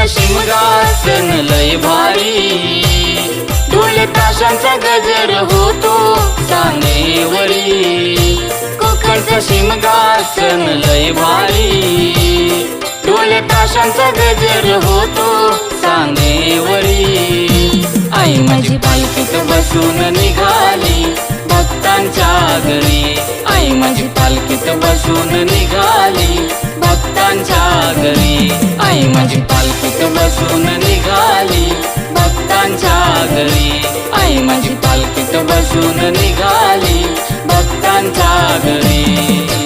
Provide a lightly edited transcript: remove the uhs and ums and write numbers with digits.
कोकणचा शिमगासन लय भारी, ढोल ताशांचा गजर होतो सांगेवरी। कोकणचा शिमगासन लय भारी, ढोल ताशांचा गजर होतो सांगेवरी। आई माझी पालखीत बसून निघाली भक्तांच्या घरी, आई माझी पालखीत बसून निघाली भक्तांच्या घरी, आई माझी पालखीत बसून निघाली भक्तांच्या घरी, आई माझी पालखीत बसून निघाली भक्तांच्या घरी।